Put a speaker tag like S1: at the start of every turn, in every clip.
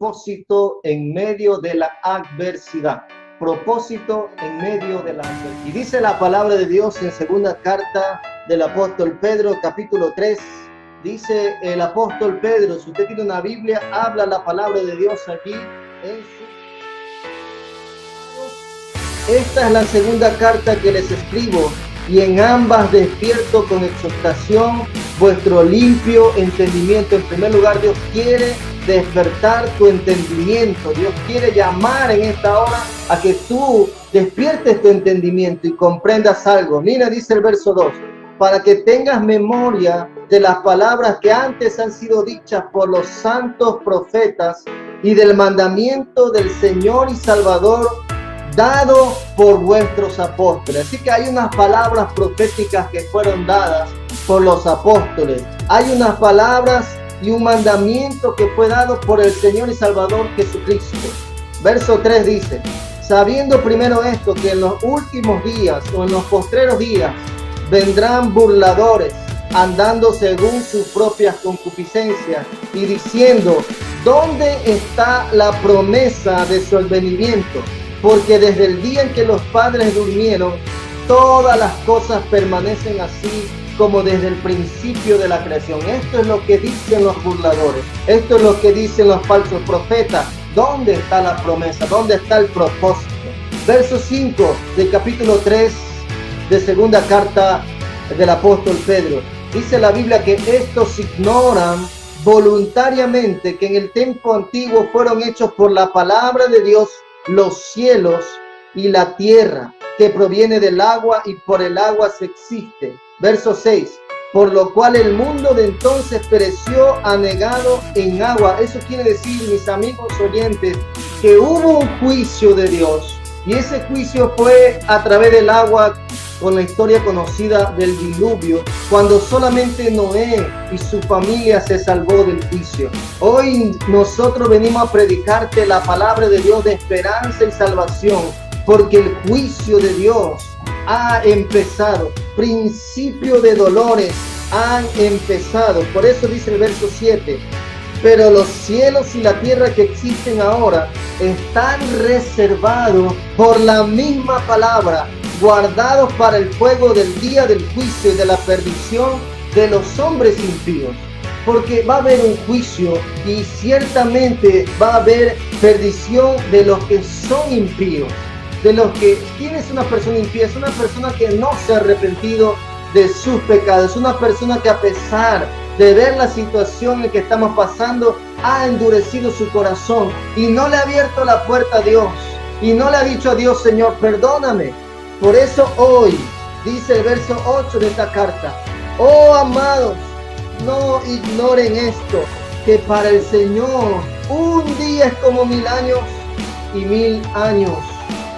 S1: propósito en medio de la adversidad. Propósito en medio de la adversidad. Y dice la palabra de Dios en segunda carta del apóstol Pedro, capítulo 3. Dice el apóstol Pedro, si usted tiene una Biblia, habla la palabra de Dios aquí. Esta es la segunda carta que les escribo, y en ambas despierto con exhortación vuestro limpio entendimiento. En primer lugar, Dios quiere despertar tu entendimiento. Dios quiere llamar en esta hora a que tú despiertes tu entendimiento y comprendas algo. Mira, dice el verso 2, para que tengas memoria de las palabras que antes han sido dichas por los santos profetas y del mandamiento del Señor y Salvador dado por vuestros apóstoles. Así que hay unas palabras proféticas que fueron dadas por los apóstoles. Hay unas palabras y un mandamiento que fue dado por el Señor y Salvador Jesucristo. Verso 3 dice, sabiendo primero esto, que en los últimos días o en los postreros días vendrán burladores, andando según sus propias concupiscencias y diciendo, ¿dónde está la promesa de su advenimiento? Porque desde el día en que los padres durmieron, todas las cosas permanecen así como desde el principio de la creación. Esto es lo que dicen los burladores. Esto es lo que dicen los falsos profetas. ¿Dónde está la promesa? ¿Dónde está el propósito? Verso 5 del capítulo 3 de segunda carta del apóstol Pedro. Dice la Biblia que estos ignoran voluntariamente que en el tiempo antiguo fueron hechos por la palabra de Dios los cielos y la tierra, que proviene del agua y por el agua se existe. Verso 6, por lo cual el mundo de entonces pereció anegado en agua. Eso quiere decir, mis amigos oyentes, que hubo un juicio de Dios, y ese juicio fue a través del agua, con la historia conocida del diluvio, cuando solamente Noé y su familia se salvó del juicio. Hoy nosotros venimos a predicarte la palabra de Dios de esperanza y salvación, porque el juicio de Dios ha empezado. Principio de dolores han empezado. Por eso dice el verso 7, pero los cielos y la tierra que existen ahora están reservados por la misma palabra, guardados para el fuego del día del juicio y de la perdición de los hombres impíos. Porque va a haber un juicio y ciertamente va a haber perdición de los que son impíos. De los que, ¿quién es una persona impía? Es una persona que no se ha arrepentido de sus pecados. Es una persona que a pesar de ver la situación en que estamos pasando, ha endurecido su corazón y no le ha abierto la puerta a Dios. Y no le ha dicho a Dios, Señor, perdóname. Por eso hoy, dice el verso 8 de esta carta, oh amados, no ignoren esto, que para el Señor un día es como 1000 años y 1000 años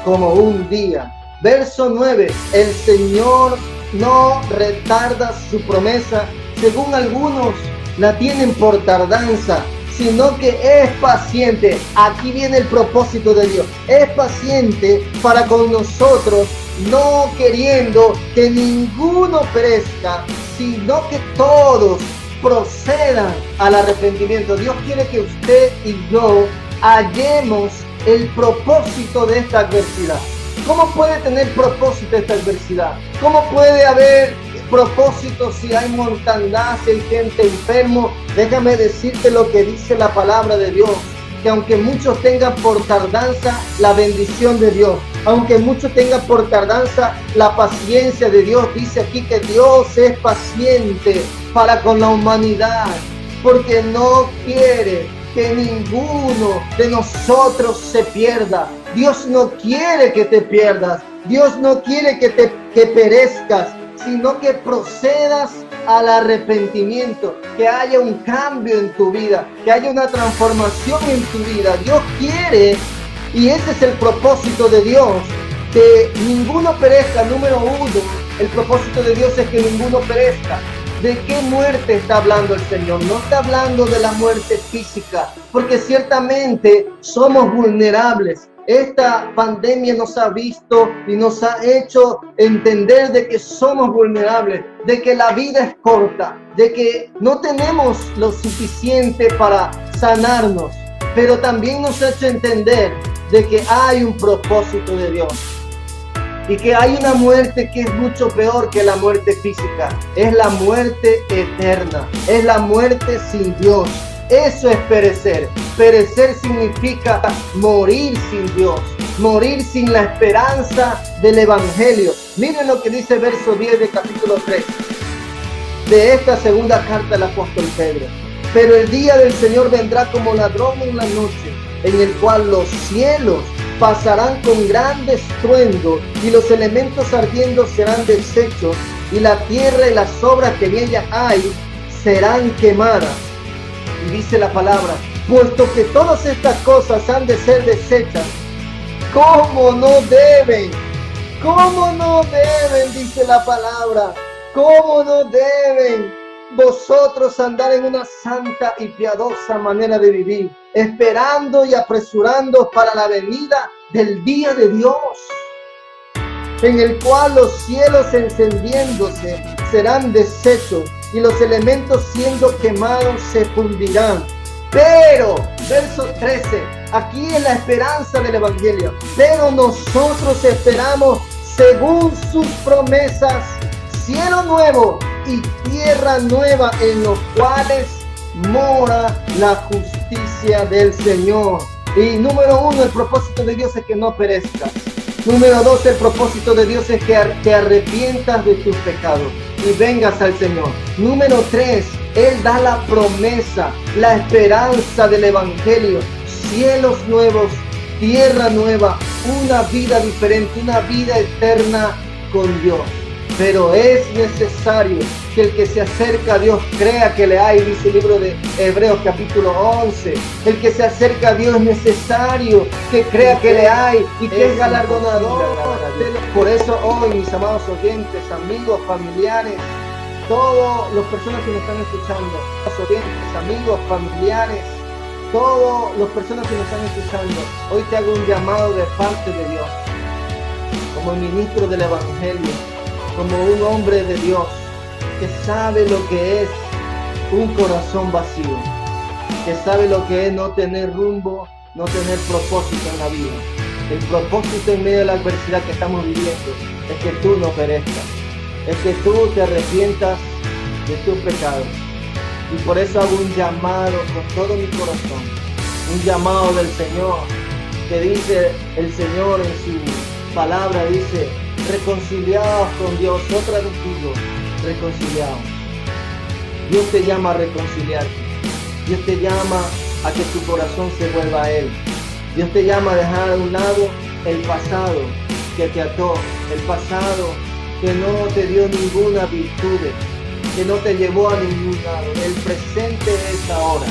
S1: como un día. Verso 9, el Señor no retarda su promesa, según algunos la tienen por tardanza, sino que es paciente. Aquí viene el propósito de Dios. Es paciente para con nosotros, no queriendo que ninguno perezca, sino que todos procedan al arrepentimiento. Dios quiere que usted y yo hallemos el propósito de esta adversidad. ¿Cómo puede tener propósito esta adversidad? ¿Cómo puede haber propósito si hay mortandad, si hay gente enfermo? Déjame decirte lo que dice la palabra de Dios, que aunque muchos tengan por tardanza la bendición de Dios, aunque muchos tengan por tardanza la paciencia de Dios, dice aquí que Dios es paciente para con la humanidad, porque no quiere que ninguno de nosotros se pierda. Dios no quiere que te pierdas. Dios no quiere que perezcas, sino que procedas al arrepentimiento, que haya un cambio en tu vida, que haya una transformación en tu vida. Dios quiere, y ese es el propósito de Dios, que ninguno perezca. Número 1, el propósito de Dios es que ninguno perezca. ¿De qué muerte está hablando el Señor? No está hablando de la muerte física, porque ciertamente somos vulnerables. Esta pandemia nos ha visto y nos ha hecho entender de que somos vulnerables, de que la vida es corta, de que no tenemos lo suficiente para sanarnos. pero también nos ha hecho entender de que hay un propósito de Dios y que hay una muerte que es mucho peor que la muerte física. Es la muerte eterna, es la muerte sin Dios. Eso es perecer. Perecer significa morir sin Dios, morir sin la esperanza del Evangelio. Miren lo que dice verso 10 de capítulo 3 de esta segunda carta del apóstol Pedro. Pero el día del Señor vendrá como ladrón en la noche, en el cual los cielos pasarán con gran estruendo y los elementos ardiendo serán deshechos y la tierra y las obras que en ella hay serán quemadas. Y dice la palabra, puesto que todas estas cosas han de ser deshechas, ¿cómo no deben? ¿Cómo no deben? Dice la palabra. ¿Cómo no deben vosotros andar en una santa y piadosa manera de vivir, esperando y apresurando para la venida del día de Dios, en el cual los cielos encendiéndose serán deshechos y los elementos siendo quemados se fundirán? Pero, verso 13, aquí es la esperanza del Evangelio. Pero nosotros esperamos, según sus promesas, cielo nuevo y tierra nueva en los cuales mora la justicia del Señor. Y número 1, el propósito de Dios es que no perezcas. Número 2, el propósito de Dios es que te arrepientas de tus pecados y vengas al Señor. Número 3, Él da la promesa, la esperanza del Evangelio, cielos nuevos, tierra nueva, una vida diferente, una vida eterna con Dios. Pero es necesario que el que se acerca a Dios crea que le hay, dice el libro de Hebreos capítulo 11. El que se acerca a Dios es necesario que crea que le hay y que es galardonador. Por eso hoy, mis amados oyentes, amigos, familiares, todas las personas que me están escuchando, oyentes, amigos, familiares, todas las personas que me están escuchando, hoy te hago un llamado de parte de Dios, como ministro del Evangelio, como un hombre de Dios que sabe lo que es un corazón vacío, que sabe lo que es no tener rumbo, no tener propósito en la vida. El propósito en medio de la adversidad que estamos viviendo es que tú no perezcas, es que tú te arrepientas de tus pecados. Y por eso hago un llamado con todo mi corazón, un llamado del Señor, que dice el Señor en su palabra, dice: reconciliados con Dios. Otra vez digo, reconciliados. Dios te llama a reconciliarte. Dios te llama a que tu corazón se vuelva a Él. Dios te llama a dejar a un lado el pasado que te ató, el pasado que no te dio ninguna virtud, que no te llevó a ningún lado. El presente es ahora.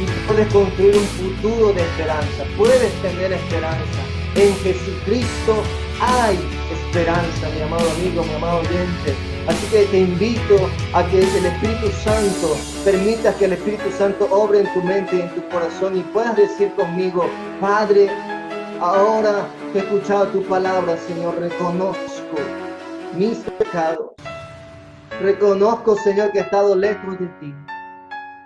S1: Y puedes construir un futuro de esperanza. Puedes tener esperanza. En Jesucristo hay esperanza, mi amado amigo, mi amado oyente. Así que te invito a que el Espíritu Santo, permita que el Espíritu Santo obre en tu mente y en tu corazón y puedas decir conmigo: Padre, ahora que he escuchado tu palabra, Señor, reconozco mis pecados. Reconozco, Señor, que he estado lejos de ti.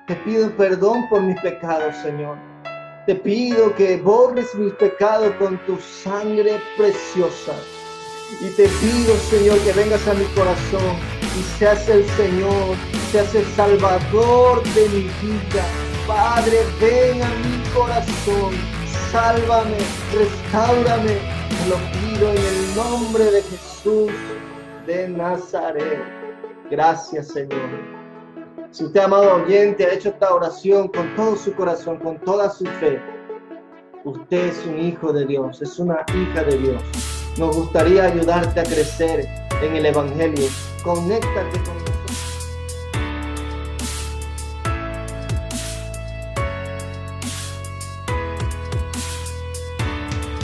S1: Te pido perdón por mis pecados, Señor. Te pido que borres mis pecados con tu sangre preciosa. Y te pido, Señor, que vengas a mi corazón y seas el Señor, seas el Salvador de mi vida. Padre, ven a mi corazón, sálvame, restáurame. Te lo pido en el nombre de Jesús de Nazaret. Gracias, Señor. Si usted, amado oyente, ha hecho esta oración con todo su corazón, con toda su fe, usted es un hijo de Dios, es una hija de Dios. Nos gustaría ayudarte a crecer en el Evangelio. Conéctate con